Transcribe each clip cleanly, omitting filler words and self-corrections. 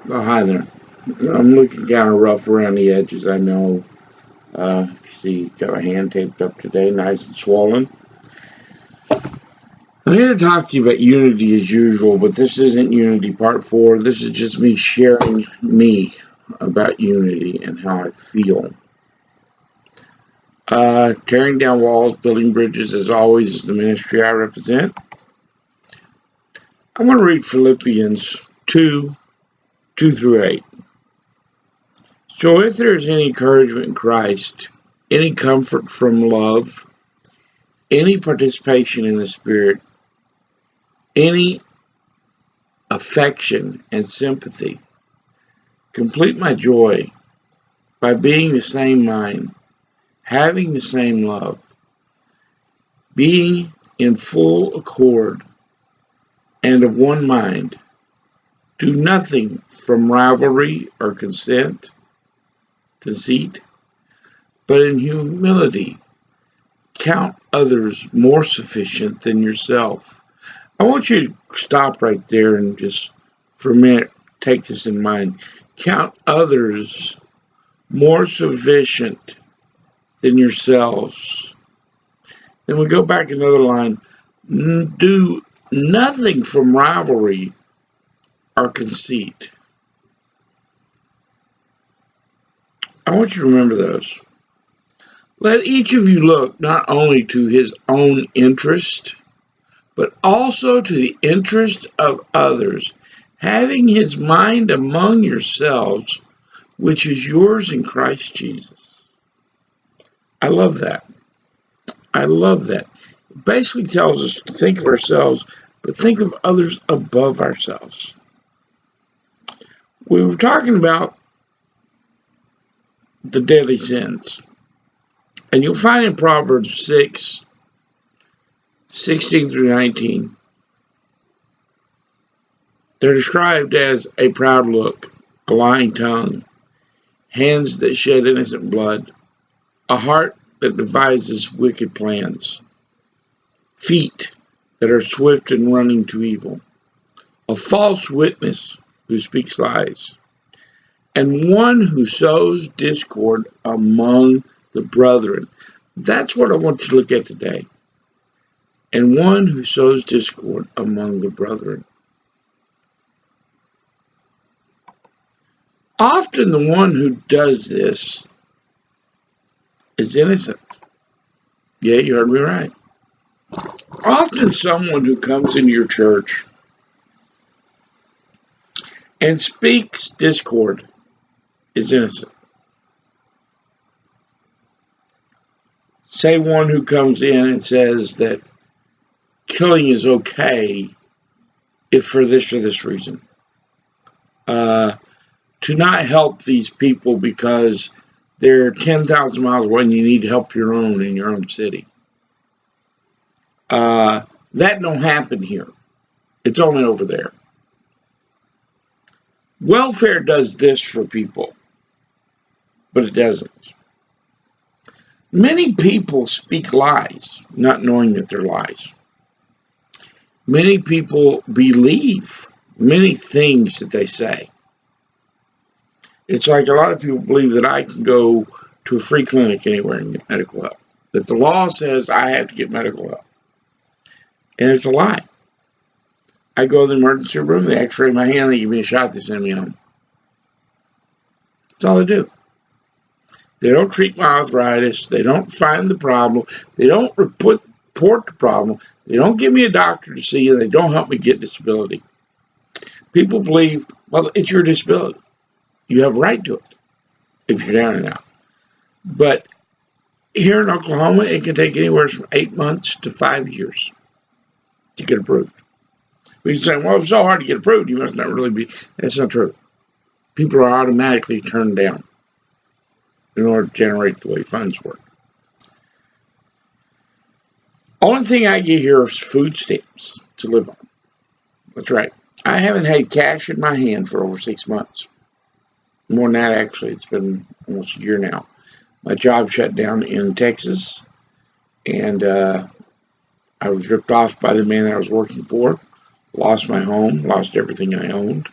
Oh, hi there. I'm looking kind of rough around the edges, I know. See, got my hand taped up today, nice and swollen. I'm here to talk to you about unity as usual, but this isn't Unity Part 4. This is just me sharing me about unity and how I feel. Tearing down walls, building bridges, as always, is the ministry I represent. I'm going to read Philippians 2 through 8. So if there is any encouragement in Christ, any comfort from love, any participation in the Spirit, any affection and sympathy, complete my joy by being the same mind, having the same love, being in full accord and of one mind. Do nothing from rivalry or conceit, but in humility count others more sufficient than yourself. I want you to stop right there and just for a minute take this in mind. Count others more sufficient than yourselves. Then we go back another line. Do nothing from rivalry or conceit. I want you to remember those. Let each of you look not only to his own interest, but also to the interest of others, having his mind among yourselves, which is yours in Christ Jesus. I love that. I love that. It basically tells us to think of ourselves, but think of others above ourselves. We were talking about the deadly sins. And you'll find in Proverbs 6:16 through 19, they're described as a proud look, a lying tongue, hands that shed innocent blood, a heart that devises wicked plans, feet that are swift in running to evil, a false witness who speaks lies, and one who sows discord among the brethren. That's what I want you to look at today. And one who sows discord among the brethren. Often the one who does this is innocent. Yeah, you heard me right. Often someone who comes into your church and speaks discord is innocent. Say one who comes in and says that killing is okay if for this or this reason. To not help these people because they're 10,000 miles away and you need help your own in your own city. That don't happen here. It's only over there. Welfare does this for people, but it doesn't. Many people speak lies, not knowing that they're lies. Many people believe many things that they say. It's like a lot of people believe that I can go to a free clinic anywhere and get medical help. That the law says I have to get medical help. And it's a lie. I go to the emergency room, they x-ray my hand, they give me a shot, they send me home. That's all they do. They don't treat my arthritis. They don't find the problem. They don't report the problem. They don't give me a doctor to see, and they don't help me get disability. People believe, well, it's your disability. You have a right to it if you're down and out. But here in Oklahoma, it can take anywhere from 8 months to 5 years to get approved. We say, well, it's so hard to get approved, you must not really be. That's not true. People are automatically turned down in order to generate the way funds work. Only thing I get here is food stamps to live on. That's right. I haven't had cash in my hand for over 6 months. More than that, actually. It's been almost a year now. My job shut down in Texas, and I was ripped off by the man that I was working for. Lost my home, lost everything I owned.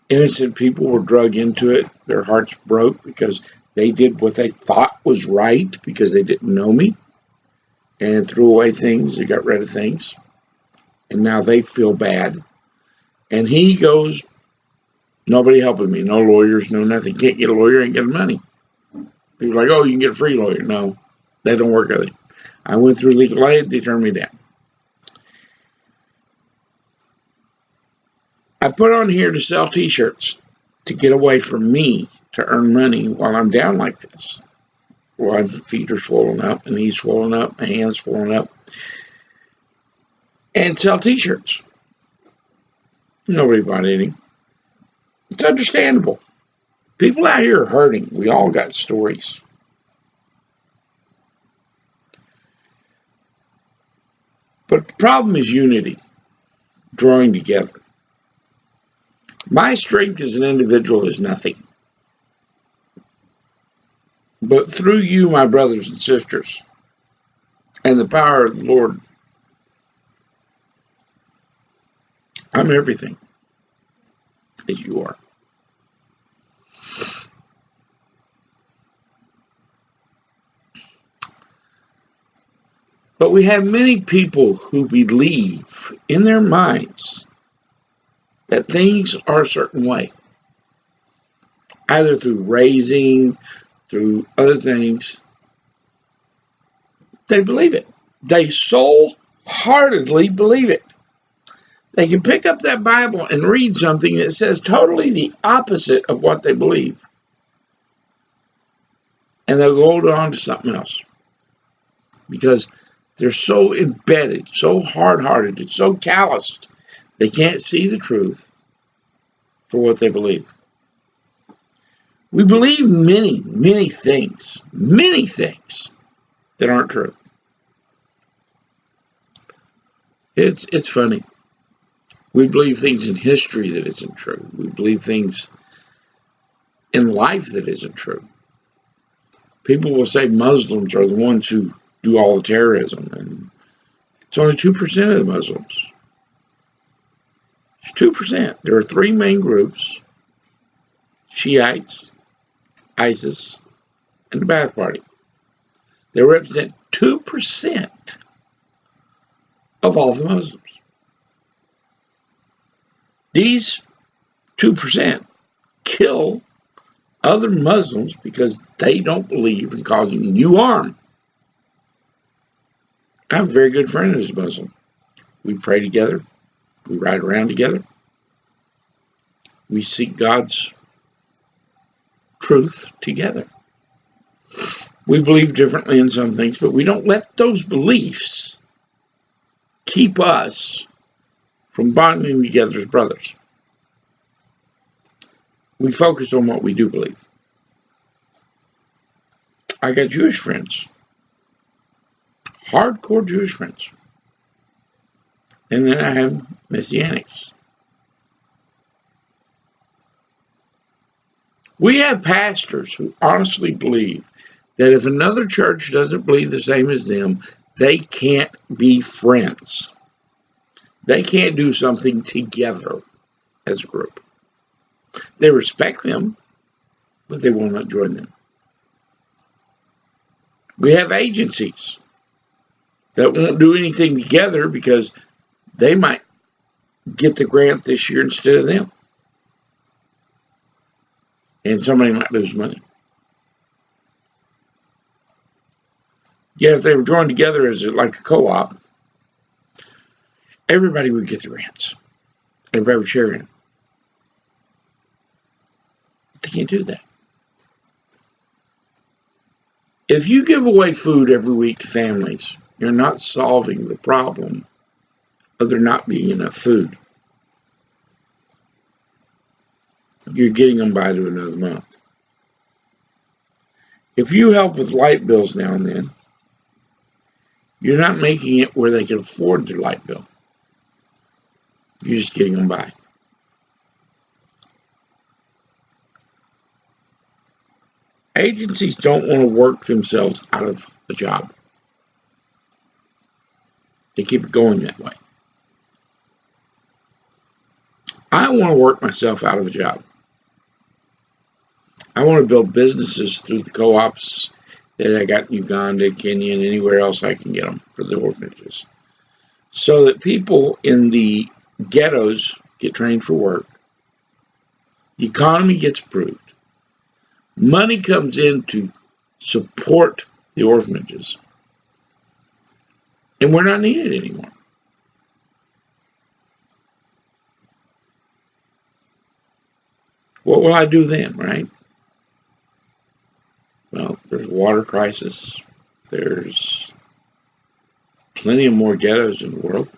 Innocent people were drug into it. Their hearts broke because they did what they thought was right because they didn't know me and threw away things. They got rid of things. And now they feel bad. And he goes, nobody helping me. No lawyers, no nothing. Can't get a lawyer, ain't getting money. People are like, oh, you can get a free lawyer. No, that don't work either. I went through legal aid. They turned me down. I put on here to sell t-shirts to get away from me to earn money while I'm down like this. While my feet are swollen up, my knees swollen up, my hands swollen up. And sell t-shirts. Nobody bought any. It's understandable. People out here are hurting. We all got stories. But the problem is unity, drawing together. My strength as an individual is nothing. But through you, my brothers and sisters, and the power of the Lord, I'm everything, as you are. But we have many people who believe in their minds that things are a certain way, either through raising, through other things. They believe it. They soul-heartedly believe it. They can pick up that Bible and read something that says totally the opposite of what they believe. And they'll go on to something else. Because they're so embedded, so hard-hearted, and so calloused, they can't see the truth for what they believe. We believe many things that aren't true. It's funny. We believe things in history that isn't true. We believe things in life that isn't true. People will say Muslims are the ones who do all the terrorism, and it's only 2% of the Muslims. It's 2%. There are three main groups: Shiites, ISIS, and the Ba'ath Party. They represent 2% of all the Muslims. These 2% kill other Muslims because they don't believe in causing you harm. I have a very good friend who's Muslim. We pray together. We ride around together. We seek God's truth together. We believe differently in some things, but we don't let those beliefs keep us from bonding together as brothers. We focus on what we do believe. I got Jewish friends. Hardcore Jewish friends. And then I have Messianics. We have pastors who honestly believe that if another church doesn't believe the same as them, they can't be friends. They can't do something together as a group. They respect them, but they will not join them. We have agencies that won't do anything together because they might get the grant this year instead of them. And somebody might lose money. Yet if they were joined together as like a co-op, everybody would get the grants. Everybody would share in it. But they can't do that. If you give away food every week to families, you're not solving the problem of there not being enough food. You're getting them by to another month. If you help with light bills now and then, you're not making it where they can afford their light bill. You're just getting them by. Agencies don't want to work themselves out of a job. They keep it going that way. I want to work myself out of a job. I want to build businesses through the co-ops that I got in Uganda, Kenya, and anywhere else I can get them for the orphanages, so that people in the ghettos get trained for work. The economy gets improved. Money comes in to support the orphanages. And we're not needed anymore. What will I do then, right? Well, there's a water crisis. There's plenty of more ghettos in the world.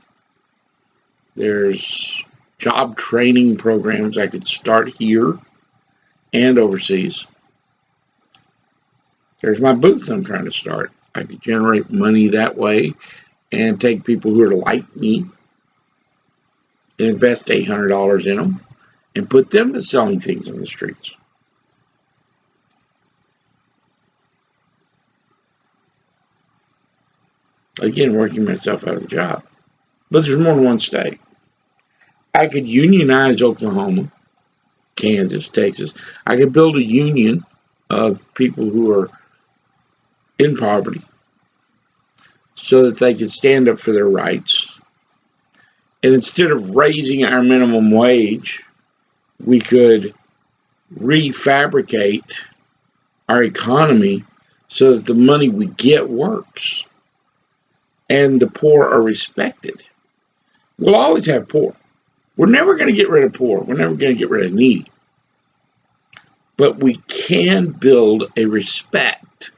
There's job training programs I could start here and overseas. There's my booth I'm trying to start. I could generate money that way and take people who are like me and invest $800 in them and put them to selling things on the streets. Again, working myself out of the job. But there's more than one state. I could unionize Oklahoma, Kansas, Texas. I could build a union of people who are in poverty so that they could stand up for their rights. And instead of raising our minimum wage, we could refabricate our economy so that the money we get works and the poor are respected. We'll always have poor. We're never going to get rid of poor. We're never going to get rid of needy. But we can build a respect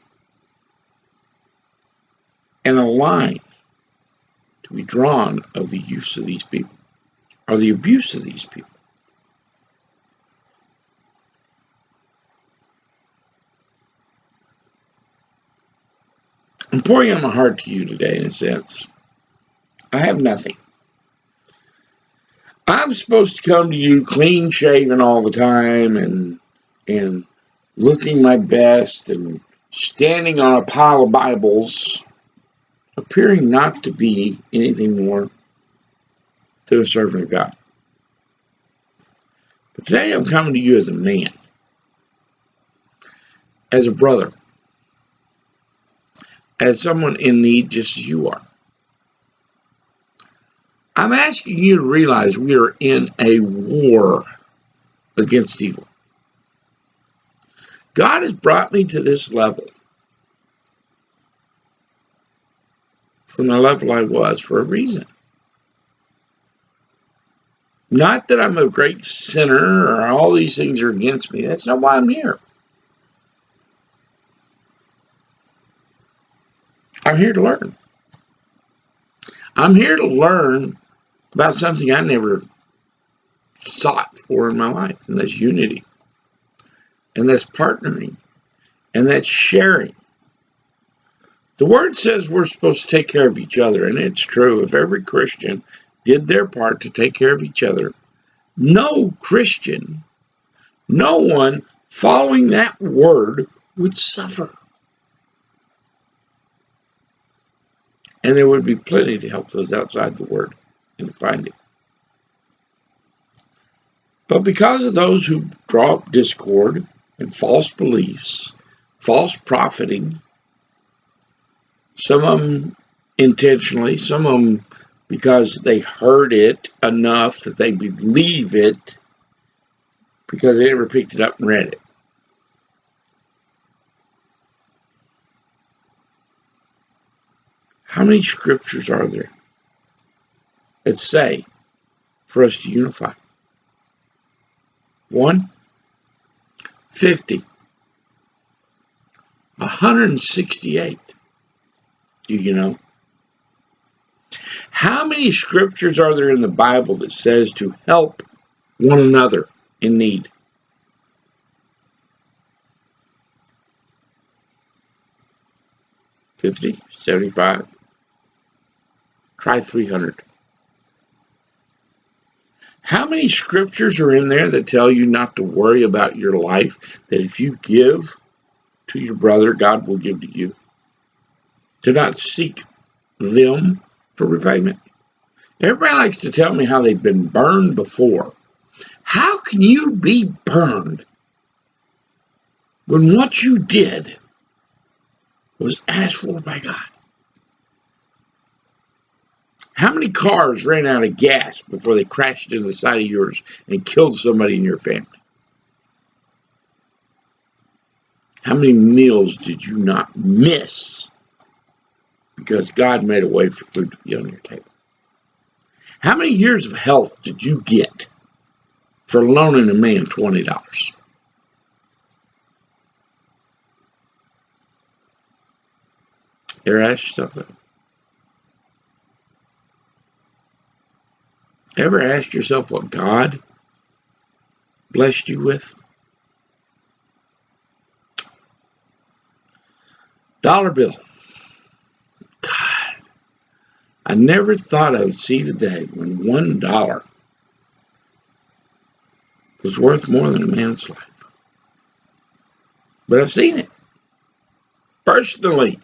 and a line to be drawn of the use of these people or the abuse of these people. I'm pouring out my heart to you today, in a sense. I have nothing. I'm supposed to come to you clean shaven all the time and looking my best and standing on a pile of Bibles, appearing not to be anything more than a servant of God. But today I'm coming to you as a man, as a brother, as someone in need just as you are. I'm asking you to realize we are in a war against evil. God has brought me to this level from the level I was for a reason. Not that I'm a great sinner or all these things are against me. That's not why I'm here. I'm here to learn. I'm here to learn about something I never sought for in my life, and that's unity, and that's partnering, and that's sharing. The Word says we're supposed to take care of each other, and it's true. If every Christian did their part to take care of each other, no Christian, no one following that Word would suffer. And there would be plenty to help those outside the Word and to find it. But because of those who draw up discord and false beliefs, false profiting, some of them intentionally, some of them because they heard it enough that they believe it because they never picked it up and read it. How many scriptures are there that say for us to unify? 1, 50, 168. Do you know? How many scriptures are there in the Bible that says to help one another in need? 50, 75. Try 300. How many scriptures are in there that tell you not to worry about your life, that if you give to your brother, God will give to you? To not seek them for repayment. Everybody likes to tell me how they've been burned before. How can you be burned when what you did was asked for by God? How many cars ran out of gas before they crashed into the side of yours and killed somebody in your family? How many meals did you not miss because God made a way for food to be on your table? How many years of health did you get for loaning a man $20? Ever ask yourself that? Ever asked yourself what God blessed you with? Dollar bill. God, I never thought I would see the day when $1 was worth more than a man's life. But I've seen it. Personally.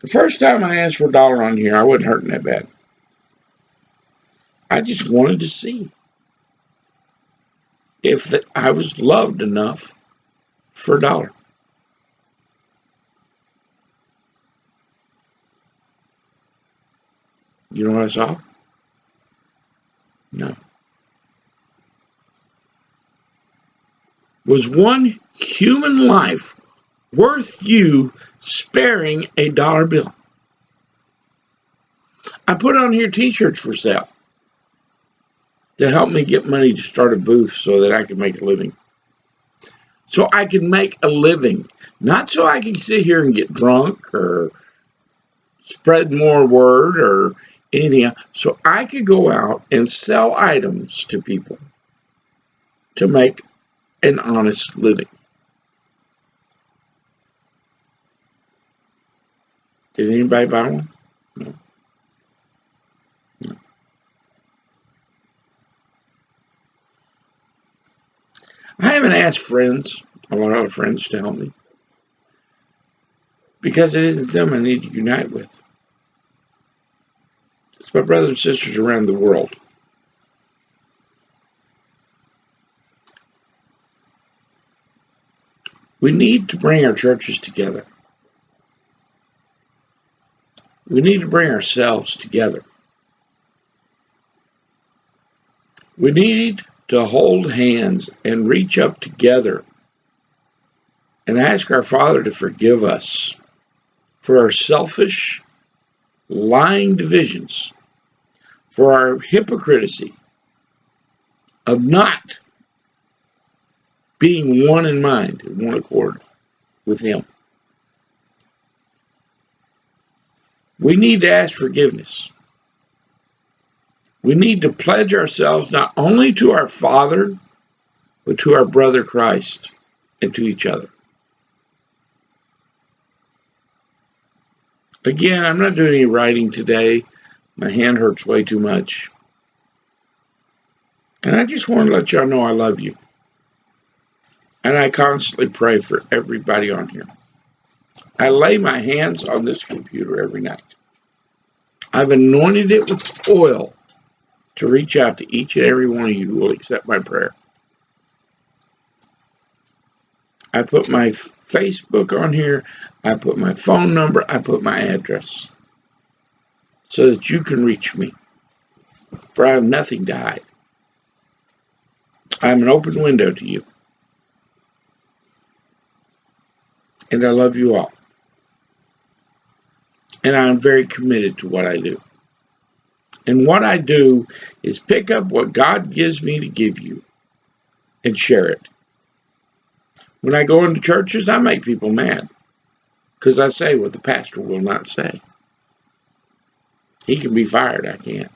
The first time I asked for $1 on here, I wasn't hurting that bad. I just wanted to see if I was loved enough for $1. You know what I saw? No. Was one human life worth you sparing a dollar bill? I put on here t-shirts for sale to help me get money to start a booth so that I could make a living. So I can make a living. Not so I can sit here and get drunk or spread more word or anything else. So I could go out and sell items to people to make an honest living. Did anybody buy one? No. No. I haven't asked friends, a lot of friends, to help me, because it isn't them I need to unite with. It's my brothers and sisters around the world. We need to bring our churches together. We need to bring ourselves together. We need to hold hands and reach up together and ask our Father to forgive us for our selfish, lying divisions, for our hypocrisy of not being one in mind, in one accord with Him. We need to ask forgiveness. We need to pledge ourselves not only to our Father, but to our brother Christ and to each other. Again, I'm not doing any writing today. My hand hurts way too much. And I just want to let y'all know I love you. And I constantly pray for everybody on here. I lay my hands on this computer every night. I've anointed it with oil to reach out to each and every one of you who will accept my prayer. I put my Facebook on here. I put my phone number. I put my address so that you can reach me. For I have nothing to hide. I'm an open window to you. And I love you all. And I'm very committed to what I do. And what I do is pick up what God gives me to give you and share it. When I go into churches, I make people mad because I say what the pastor will not say. He can be fired, I can't.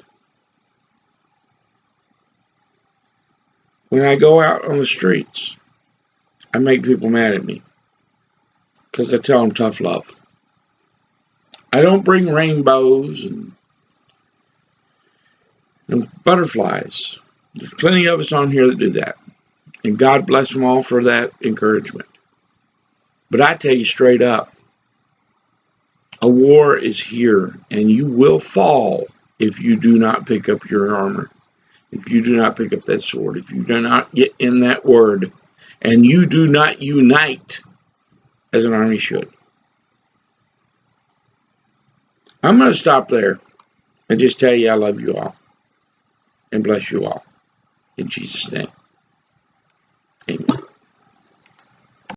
When I go out on the streets, I make people mad at me because I tell them tough love. I don't bring rainbows and butterflies. There's plenty of us on here that do that. And God bless them all for that encouragement. But I tell you straight up, a war is here, and you will fall if you do not pick up your armor. if you do not pick up that sword, if you do not get in that word, and you do not unite as an army should. I'm going to stop there and just tell you I love you all and bless you all in Jesus' name.